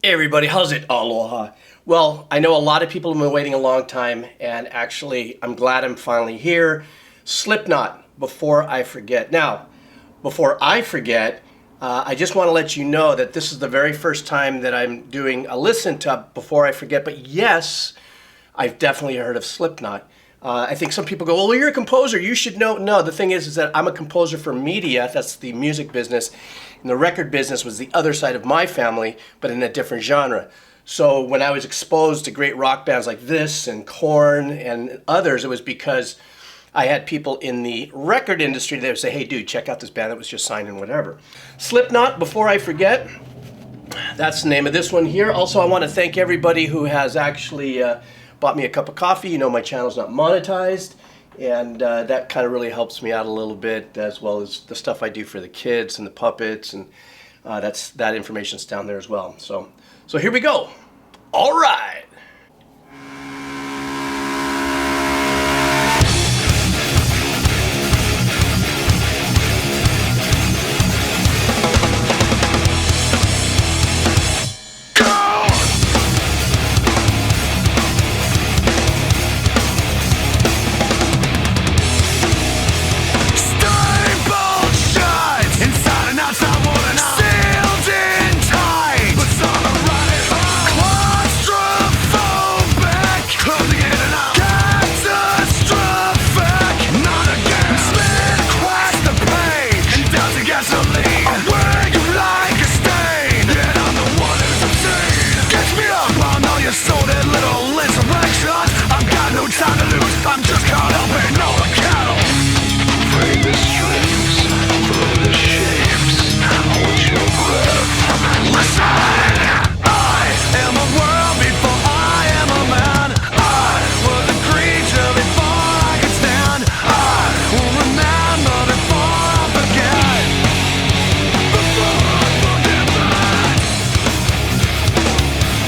Hey everybody, how's it? Aloha. Well, I know a lot of people have been waiting a long time, and actually, I'm glad I'm finally here. Slipknot, Before I Forget. Now, before I forget, I just want to let you know that this is the very first time that I'm doing a listen to Before I Forget, but yes, I've definitely heard of Slipknot. I think some people go, well, you're a composer, you should know. No, the thing is that I'm a composer for media, that's the music business, and the record business was the other side of my family, but in a different genre. So when I was exposed to great rock bands like this and Korn and others, it was because I had people in the record industry that would say, hey dude, check out this band that was just signed and whatever. Slipknot, Before I Forget, that's the name of this one here. Also, I want to thank everybody who has actually bought me a cup of coffee. You know my channel's not monetized, and that kind of really helps me out a little bit, as well as the stuff I do for the kids and the puppets, and that information's down there as well. So here we go. All right.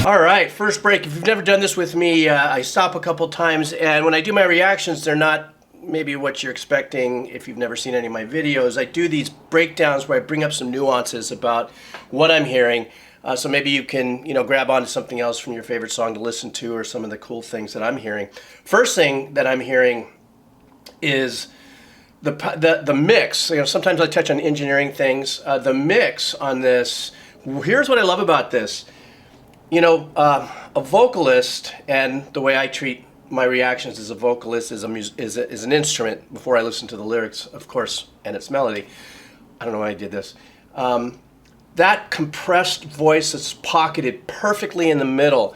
All right, first break. If you've never done this with me, I stop a couple times, and when I do my reactions, they're not maybe what you're expecting if you've never seen any of my videos. I do these breakdowns where I bring up some nuances about what I'm hearing, so maybe you can, grab onto something else from your favorite song to listen to, or some of the cool things that I'm hearing. First thing that I'm hearing is the mix. Sometimes I touch on engineering things. The mix on this. Here's what I love about this. A vocalist, and the way I treat my reactions as a vocalist is an instrument before I listen to the lyrics, of course, and its melody. I don't know why I did this. That compressed voice that's pocketed perfectly in the middle,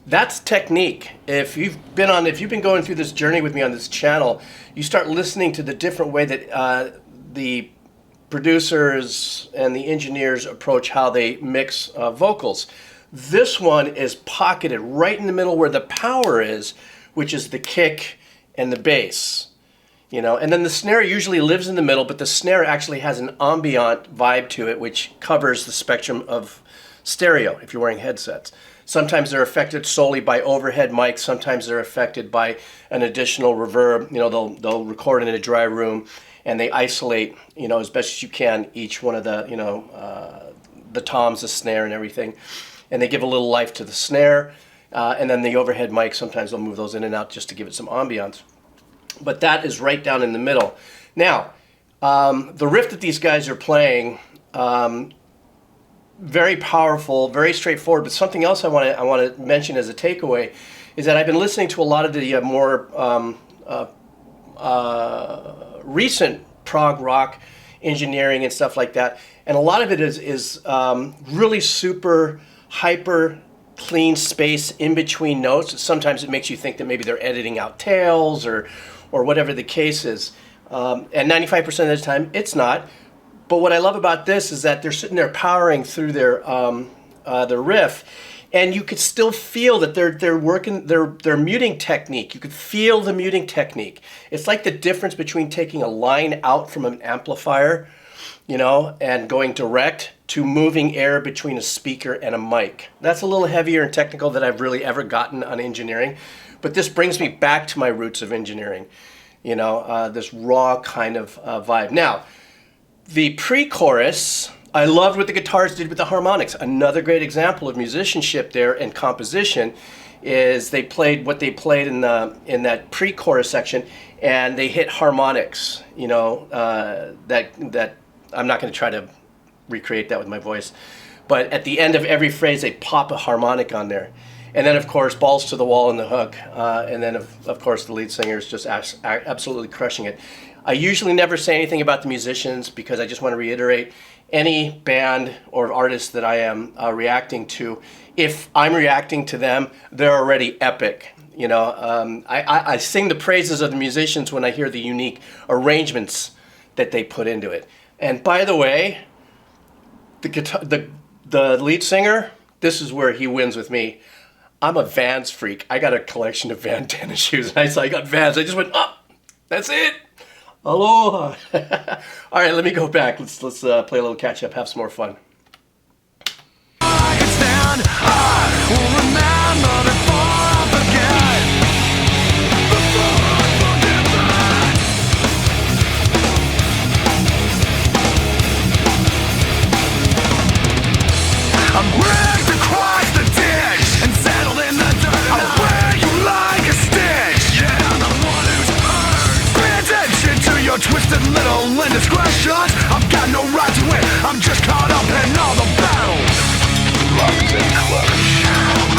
that's technique. If you've been going through this journey with me on this channel, you start listening to the different way that the producers and the engineers approach how they mix vocals. This one is pocketed right in the middle where the power is, which is the kick and the bass. And then the snare usually lives in the middle, but the snare actually has an ambient vibe to it, which covers the spectrum of stereo if you're wearing headsets. Sometimes they're affected solely by overhead mics. Sometimes they're affected by an additional reverb. They'll record in a dry room, and they isolate, as best as you can, each one of the toms, the snare, and everything. And they give a little life to the snare. And then the overhead mic, sometimes they'll move those in and out just to give it some ambiance. But that is right down in the middle. Now, the riff that these guys are playing, very powerful, very straightforward. But something else I want to mention as a takeaway is that I've been listening to a lot of the more recent prog rock engineering and stuff like that, and a lot of it is really super hyper clean space in between notes. Sometimes it makes you think that maybe they're editing out tails or whatever the case is, and 95% of the time it's not. But what I love about this is that they're sitting there powering through their riff, and you could still feel that they're working their muting technique. You could feel the muting technique. It's like the difference between taking a line out from an amplifier, and going direct to moving air between a speaker and a mic. That's a little heavier and technical than I've really ever gotten on engineering, but this brings me back to my roots of engineering. This raw kind of vibe. Now, the pre-chorus I loved what the guitars did with the harmonics. Another great example of musicianship there and composition is they played what they played in that pre-chorus section, and they hit harmonics. You know, that I'm not going to try to recreate that with my voice, but at the end of every phrase they pop a harmonic on there. And then, of course, balls to the wall and the hook. And then, of course, the lead singer is just absolutely crushing it. I usually never say anything about the musicians because I just want to reiterate, any band or artist that I am reacting to, if I'm reacting to them, they're already epic. You know, I sing the praises of the musicians when I hear the unique arrangements that they put into it. And by the way, the lead singer, this is where he wins with me. I'm a Vans freak. I got a collection of Van tennis shoes, and I saw I got Vans. I just went, oh, that's it. Aloha. All right, let me go back. Let's play a little catch up, have some more fun. Twisted little indiscretions. I've got no right to it. I'm just caught up in all the battles. Locked in clutch,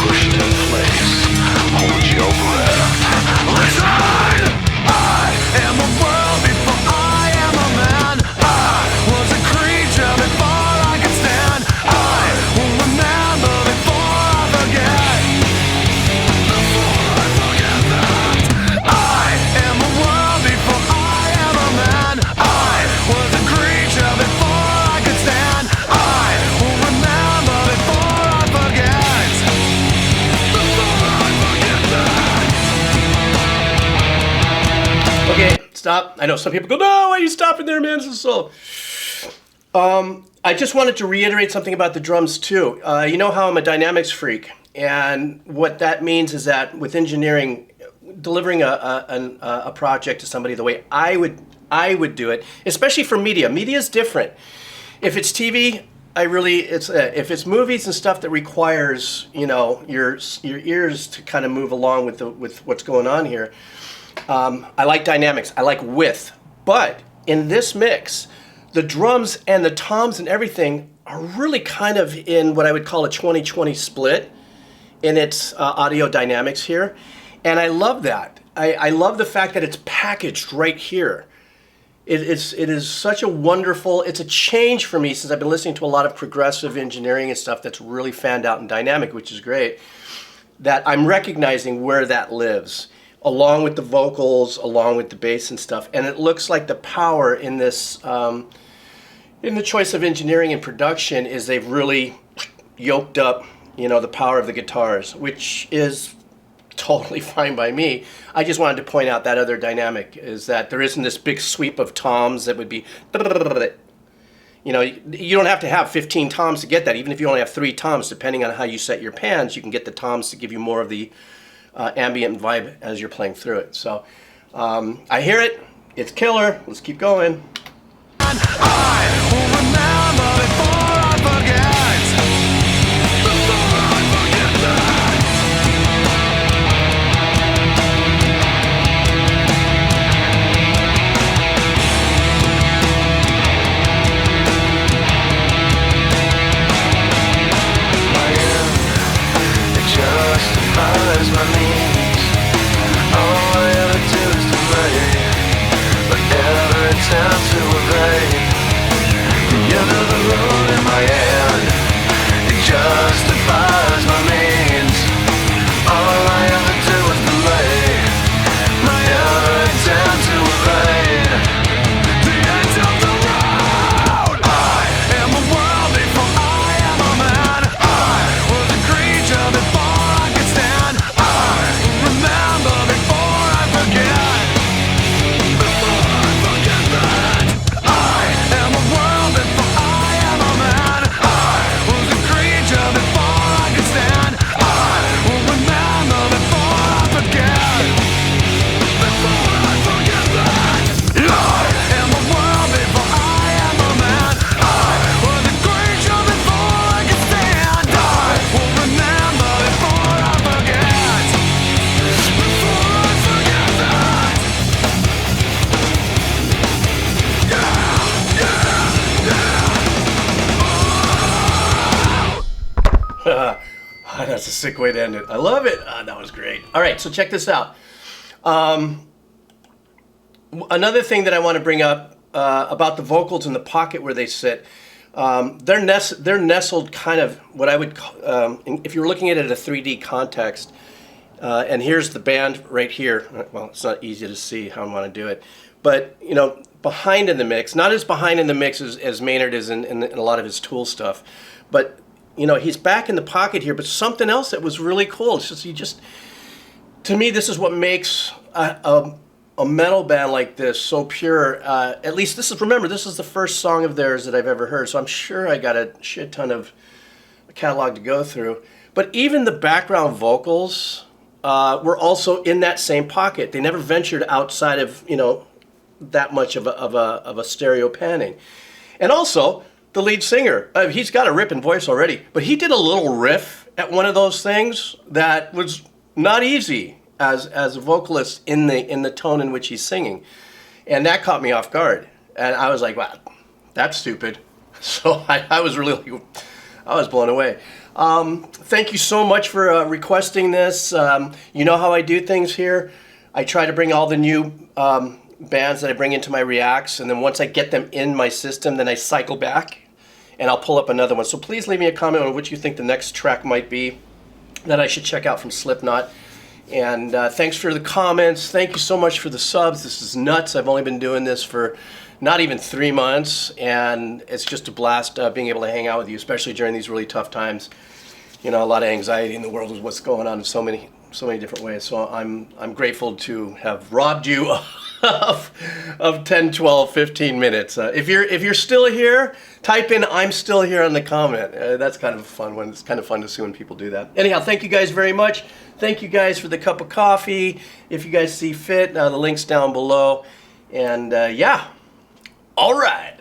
pushed in place. Hold your breath. Listen, I am a world before I am a man. I was a creature before I could stand. I will remember before I forget. Before I forget that I am a world before I am a man. I was a creature before I could stand. I will remember before I forget. Before I forget that. Okay, stop. I know some people go, no, why are you stopping there, man? This is so... I just wanted to reiterate something about the drums too. You know how I'm a dynamics freak, and what that means is that with engineering, delivering a project to somebody the way I would do it, especially for media. Media is different. If it's TV, if it's movies and stuff that requires, you know, your ears to kind of move along with what's going on here. I like dynamics. I like width. But in this mix, the drums and the toms and everything are really kind of in what I would call a 20-20 split in its audio dynamics here. And I love that. I love the fact that it's packaged right here. It is such a wonderful, it's a change for me since I've been listening to a lot of progressive engineering and stuff that's really fanned out and dynamic, which is great, that I'm recognizing where that lives, along with the vocals, along with the bass and stuff. And it looks like the power in this, in the choice of engineering and production is they've really yoked up, you know, the power of the guitars, which is totally fine by me. I just wanted to point out that other dynamic is that there isn't this big sweep of toms that would be, you know, you don't have to have 15 toms to get that. Even if you only have 3 toms, depending on how you set your pans, you can get the toms to give you more of the ambient vibe as you're playing through it. So I hear it. It's killer. Let's keep going. I will remember before I forget. Before I forget that. My end, it justifies my means. All I ever do is delay, but every attempt to evade the end of the road in my hand, it justifies my means. All I ever do is delay my every attempt to evade the end of the road. I am a world before I am a man. I was a creature before I could stand. I remember before I forget. Before I forget that I am a world before I am a man. I That's a sick way to end it. I love it. That was great. All right, so check this out. Another thing that I want to bring up about the vocals in the pocket where they sit. They're nestled kind of what I would call, if you're looking at it in a 3D context, and here's the band right here. Well, it's not easy to see how I want to do it, but you know, behind in the mix, not as behind in the mix as Maynard is in a lot of his Tool stuff, but you know, he's back in the pocket here. But something else that was really cool. It's just to me, this is what makes a metal band like this so pure. At least remember, this is the first song of theirs that I've ever heard, so I'm sure I got a shit ton of catalog to go through. But even the background vocals were also in that same pocket. They never ventured outside of, you know, that much of a stereo panning. And also, the lead singer, he's got a ripping voice already, but he did a little riff at one of those things that was not easy as a vocalist in the tone in which he's singing. And that caught me off guard. And I was like, wow, that's stupid. So I was blown away. Thank you so much for requesting this. You know how I do things here. I try to bring all the new bands that I bring into my reacts, and then once I get them in my system, then I cycle back and I'll pull up another one. So please leave me a comment on what you think the next track might be that I should check out from Slipknot. And thanks for the comments. Thank you so much for the subs. This is nuts. I've only been doing this for not even 3 months, and it's just a blast being able to hang out with you, especially during these really tough times. You know, a lot of anxiety in the world with what's going on in so many different ways. So I'm grateful to have robbed you of 10, 12, 15 minutes. If you're still here, type in "I'm still here" on the comment. That's kind of a fun one. It's kind of fun to see when people do that. Anyhow, thank you guys very much. Thank you guys for the cup of coffee. If you guys see fit, the link's down below. And yeah, all right.